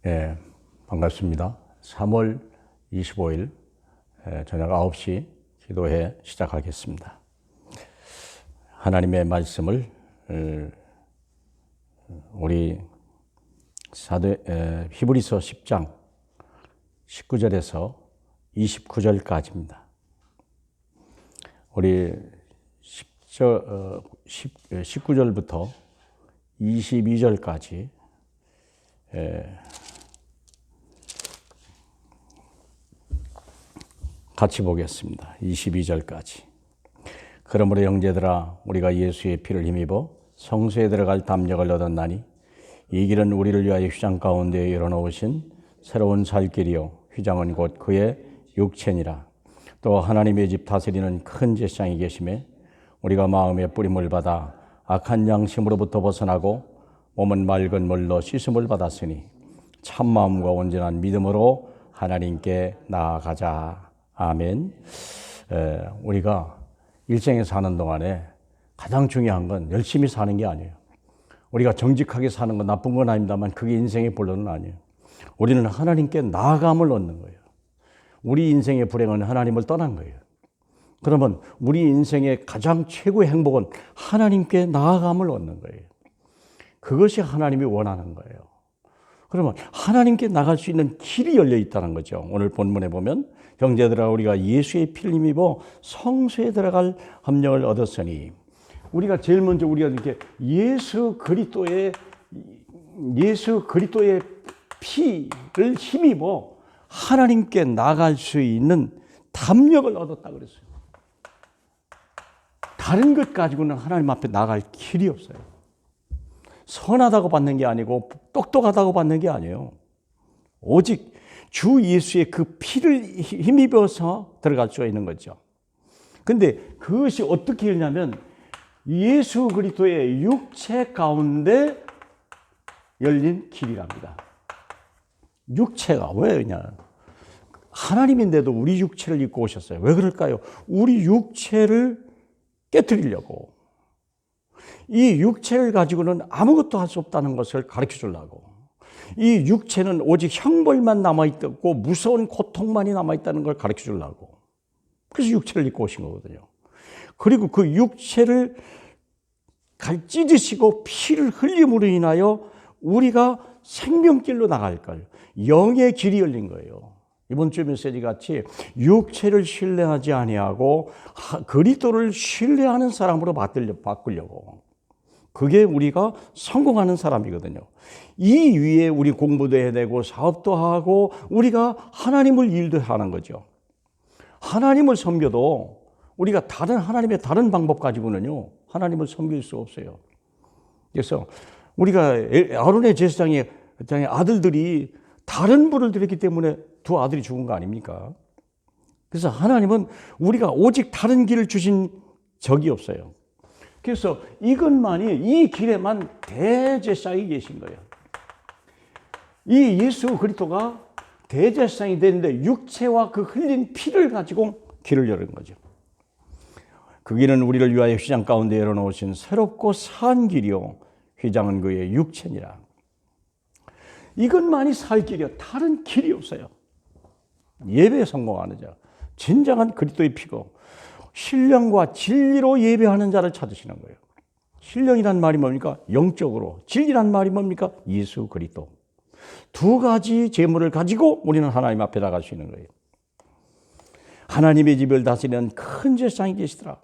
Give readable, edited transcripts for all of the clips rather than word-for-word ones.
예, 반갑습니다. 3월 25일 저녁 9시 기도회 시작하겠습니다. 하나님의 말씀을 우리 히브리서 10장 19절에서 29절까지입니다. 우리 19절부터 22절까지 같이 보겠습니다. 22절까지. 그러므로 형제들아 우리가 예수의 피를 힘입어 성소에 들어갈 담력을 얻었나니 이 길은 우리를 위하여 휘장 가운데에 열어놓으신 새로운 살 길이요 휘장은 곧 그의 육체니라. 또 하나님의 집 다스리는 큰 제사장이 계심에 우리가 마음의 뿌림을 받아 악한 양심으로부터 벗어나고 몸은 맑은 물로 씻음을 받았으니 참마음과 온전한 믿음으로 하나님께 나아가자. 아멘. 우리가 일생에 사는 동안에 가장 중요한 건 열심히 사는 게 아니에요. 우리가 정직하게 사는 건 나쁜 건 아닙니다만 그게 인생의 본론은 아니에요. 우리는 하나님께 나아감을 얻는 거예요. 우리 인생의 불행은 하나님을 떠난 거예요. 그러면 우리 인생의 가장 최고의 행복은 하나님께 나아감을 얻는 거예요. 그것이 하나님이 원하는 거예요. 그러면 하나님께 나갈 수 있는 길이 열려 있다는 거죠. 오늘 본문에 보면 형제들아 우리가 예수의 피를 힘입어 성소에 들어갈 함령을 얻었으니 우리가 제일 먼저 우리가 이렇게 예수 그리스도의 피를 힘입어 하나님께 나갈 수 있는 담력을 얻었다 그랬어요. 다른 것 가지고는 하나님 앞에 나갈 길이 없어요. 선하다고 받는 게 아니고 똑똑하다고 받는 게 아니에요. 오직 주 예수의 그 피를 힘입어서 들어갈 수가 있는 거죠. 근데 그것이 어떻게 되냐면 예수 그리스도의 육체 가운데 열린 길이랍니다. 육체가 왜냐? 하나님인데도 우리 육체를 입고 오셨어요. 왜 그럴까요? 우리 육체를 깨뜨리려고. 이 육체를 가지고는 아무것도 할 수 없다는 것을 가르쳐 주려고. 이 육체는 오직 형벌만 남아있고 무서운 고통만이 남아있다는 걸 가르쳐 주려고. 그래서 육체를 입고 오신 거거든요. 그리고 그 육체를 찢으시고 피를 흘림으로 인하여 우리가 생명길로 나갈 거예요. 영의 길이 열린 거예요. 이번 주 메시지 같이 육체를 신뢰하지 아니하고 그리스도를 신뢰하는 사람으로 바꾸려고. 그게 우리가 성공하는 사람이거든요. 이 위에 우리 공부도 해야 되고 사업도 하고 우리가 하나님을 일도 하는 거죠. 하나님을 섬겨도 우리가 하나님의 다른 방법 가지고는요 하나님을 섬길 수 없어요. 그래서 우리가 아론의 제사장의 아들들이 다른 불을 드렸기 때문에 두 아들이 죽은 거 아닙니까? 그래서 하나님은 우리가 오직 다른 길을 주신 적이 없어요. 그래서 이 길에만 대제사장이 계신 거예요. 이 예수 그리스도가 대제사장이 되는데 육체와 그 흘린 피를 가지고 길을 열은 거죠. 그 길은 우리를 위하여 휘장 가운데 열어놓으신 새롭고 산 길이요 휘장은 그의 육체니라. 이것만이 살 길이요 다른 길이 없어요. 예배에 성공하는 자, 진정한 그리스도의 피고 신령과 진리로 예배하는 자를 찾으시는 거예요. 신령이란 말이 뭡니까? 영적으로. 진리란 말이 뭡니까? 예수 그리스도. 두 가지 재물을 가지고 우리는 하나님 앞에 나갈 수 있는 거예요. 하나님의 집을 다스리는 큰 제사장이 계시더라.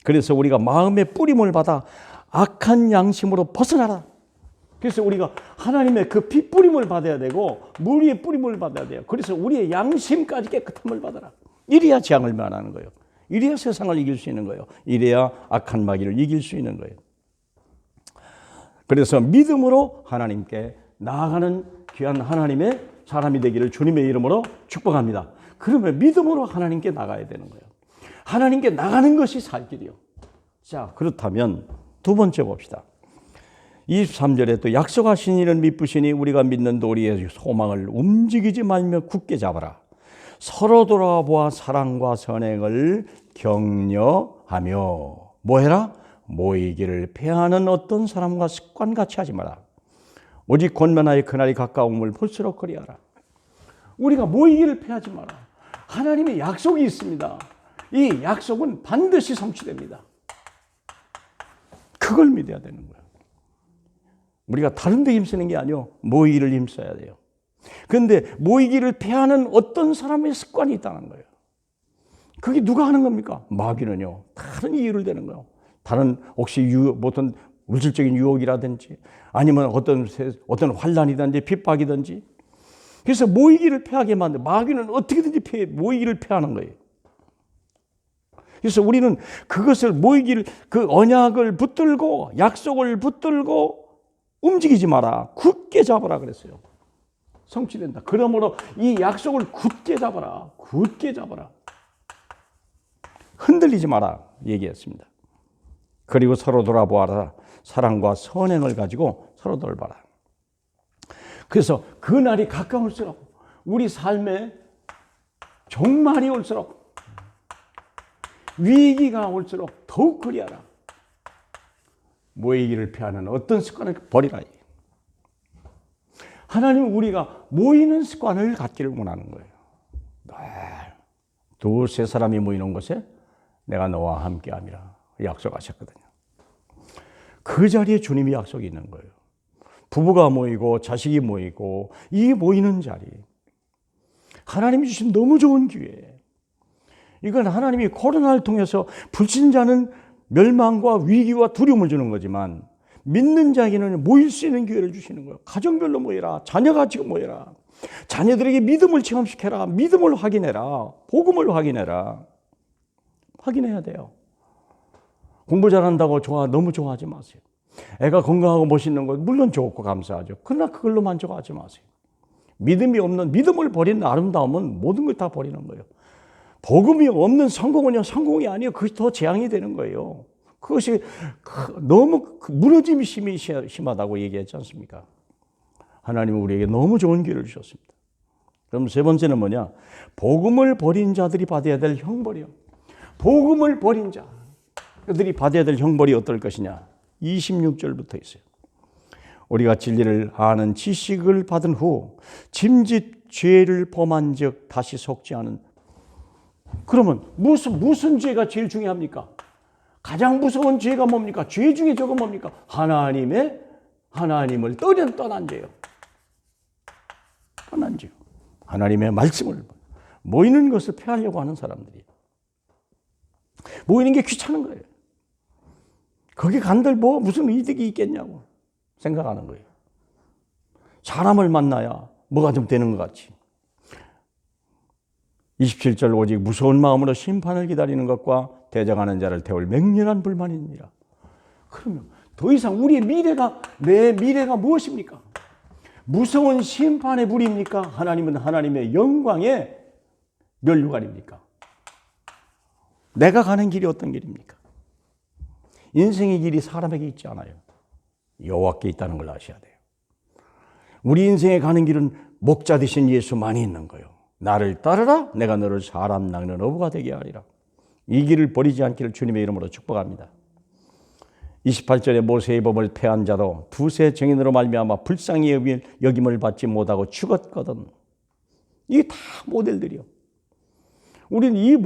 그래서 우리가 마음의 뿌림을 받아 악한 양심으로 벗어나라. 그래서 우리가 하나님의 그 피 뿌림을 받아야 되고 물 위에 뿌림을 받아야 돼요. 그래서 우리의 양심까지 깨끗함을 받아라. 이래야 재앙을 면하는 거예요. 이래야 세상을 이길 수 있는 거예요. 이래야 악한 마귀를 이길 수 있는 거예요. 그래서 믿음으로 하나님께 나아가는 귀한 하나님의 사람이 되기를 주님의 이름으로 축복합니다. 그러면 믿음으로 하나님께 나가야 되는 거예요. 하나님께 나가는 것이 살 길이요. 자, 그렇다면 두 번째 봅시다. 23절에 또 약속하신 이는 미쁘시니 우리가 믿는 도리의 소망을 움직이지 말며 굳게 잡아라. 서로 돌아보아 사랑과 선행을 격려하며 뭐해라? 모이기를 패하는 어떤 사람과 습관같이 하지 마라. 오직 권면하여 그날이 가까움을 볼수록 그리하라. 우리가 모이기를 패하지 마라. 하나님의 약속이 있습니다. 이 약속은 반드시 성취됩니다. 그걸 믿어야 되는 거예요. 우리가 다른 데 힘쓰는 게 아니요, 모이기를 힘써야 돼요. 그런데 모이기를 패하는 어떤 사람의 습관이 있다는 거예요. 그게 누가 하는 겁니까? 마귀는요, 다른 이유를 대는 거예요. 다른 혹시 어떤 물질적인 유혹이라든지 아니면 어떤 환란이든지 핍박이든지. 그래서 모이기를 패하게 만든, 마귀는 어떻게든지 모이기를 패하는 거예요. 그래서 우리는 그것을 모이기를, 그 언약을 붙들고 약속을 붙들고 움직이지 마라. 굳게 잡아라 그랬어요. 성취된다. 그러므로 이 약속을 굳게 잡아라. 굳게 잡아라. 흔들리지 마라 얘기했습니다. 그리고 서로 돌아보아라. 사랑과 선행을 가지고 서로 돌봐라. 그래서 그 날이 가까울수록 우리 삶에 종말이 올수록 위기가 올수록 더욱 그리하라. 모이기를 피하는 어떤 습관을 버리라. 하나님은 우리가 모이는 습관을 갖기를 원하는 거예요. 두세 사람이 모이는 곳에 내가 너와 함께함이라 약속하셨거든요. 그 자리에 주님이 약속이 있는 거예요. 부부가 모이고 자식이 모이고 이 모이는 자리, 하나님이 주신 너무 좋은 기회. 이건 하나님이 코로나를 통해서 불신자는 멸망과 위기와 두려움을 주는 거지만 믿는 자에게는 모일 수 있는 기회를 주시는 거예요. 가정별로 모여라. 자녀가 지금 모여라. 자녀들에게 믿음을 체험시켜라. 믿음을 확인해라. 복음을 확인해라. 확인해야 돼요. 공부 잘한다고 너무 좋아하지 마세요. 애가 건강하고 멋있는 거 물론 좋고 감사하죠. 그러나 그걸로 만족하지 마세요. 믿음이 없는, 믿음을 버리는 아름다움은 모든 걸 다 버리는 거예요. 복음이 없는 성공은요, 성공이 아니에요. 그것이 더 재앙이 되는 거예요. 그것이 너무 무너짐이 심하다고 얘기했지 않습니까? 하나님은 우리에게 너무 좋은 기회를 주셨습니다. 그럼 세 번째는 뭐냐? 복음을 버린 자들이 받아야 될 형벌이요. 복음을 버린 자, 그들이 받아야 될 형벌이 어떨 것이냐? 26절부터 있어요. 우리가 진리를 아는 지식을 받은 후 짐짓 죄를 범한 즉 다시 속지 않은. 그러면 무슨 죄가 제일 중요합니까? 가장 무서운 죄가 뭡니까? 죄 중에 저거 뭡니까? 하나님을 떠난 죄요. 떠난 죄요. 하나님의 말씀을 모이는 것을 폐하려고 하는 사람들이. 모이는 게 귀찮은 거예요. 거기 간들 무슨 이득이 있겠냐고 생각하는 거예요. 사람을 만나야 뭐가 좀 되는 것 같이. 27절 오직 무서운 마음으로 심판을 기다리는 것과 대적하는 자를 태울 맹렬한 불만이니라. 그러면 더 이상 우리의 내 미래가 무엇입니까? 무서운 심판의 불입니까? 하나님은 하나님의 영광의 면류관입니까? 내가 가는 길이 어떤 길입니까? 인생의 길이 사람에게 있지 않아요. 여호와께 있다는 걸 아셔야 돼요. 우리 인생에 가는 길은 목자 되신 예수만이 있는 거예요. 나를 따르라, 내가 너를 사람 낚는 어부가 되게 하리라. 이 길을 버리지 않기를 주님의 이름으로 축복합니다. 28절에 모세의 법을 폐한 자도 두세 증인으로 말미암아 불쌍히 여김을 받지 못하고 죽었거든. 이게 다 모델들이요. 우리는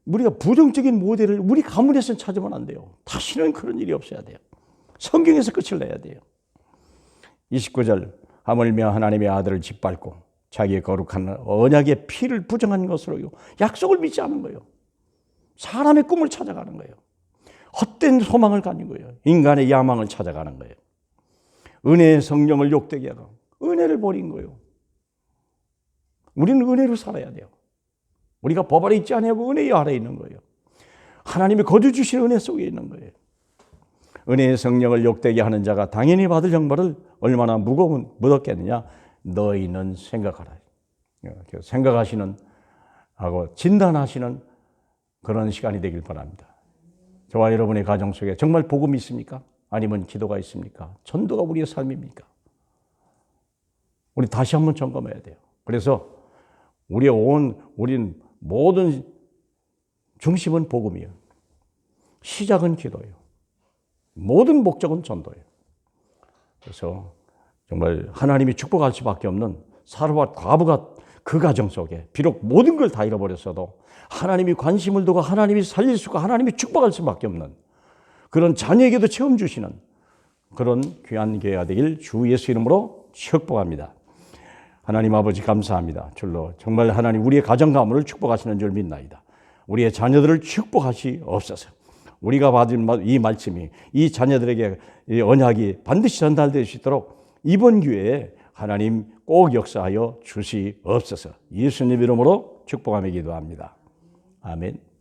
우리가 부정적인 모델을 우리 가문에서 찾으면 안 돼요. 다시는 그런 일이 없어야 돼요. 성경에서 끝을 내야 돼요. 29절 하물며 하나님의 아들을 짓밟고 자기의 거룩한 언약의 피를 부정한 것으로 약속을 믿지 않은 거예요. 사람의 꿈을 찾아가는 거예요. 헛된 소망을 가진 거예요. 인간의 야망을 찾아가는 거예요. 은혜의 성령을 욕되게 하고 은혜를 버린 거예요. 우리는 은혜로 살아야 돼요. 우리가 법 아래 있지 않냐고 은혜의 아래에 있는 거예요. 하나님이 거저 주신 은혜 속에 있는 거예요. 은혜의 성령을 욕되게 하는 자가 당연히 받을 형벌을 얼마나 무겁겠느냐. 너희는 생각하라. 생각하시는 하고 진단하시는 그런 시간이 되길 바랍니다. 저와 여러분의 가정 속에 정말 복음이 있습니까? 아니면 기도가 있습니까? 전도가 우리의 삶입니까? 우리 다시 한번 점검해야 돼요. 그래서 우린 모든 중심은 복음이에요. 시작은 기도예요. 모든 목적은 전도예요. 그래서 정말 하나님이 축복할 수밖에 없는 사르밧 과부가 그 가정 속에 비록 모든 걸 다 잃어버렸어도 하나님이 관심을 두고 하나님이 살릴 수 있고 하나님이 축복할 수밖에 없는 그런 자녀에게도 체험 주시는 그런 귀한 교회가 되길 주 예수 이름으로 축복합니다. 하나님 아버지 감사합니다. 줄로 정말 하나님 우리의 가정 가문을 축복하시는 줄 믿나이다. 우리의 자녀들을 축복하시옵소서. 우리가 받은 이 말씀이 이 자녀들에게 이 언약이 반드시 전달될 수 있도록 이번 기회에 하나님 꼭 역사하여 주시옵소서. 예수님 이름으로 축복하며 기도합니다. 아멘.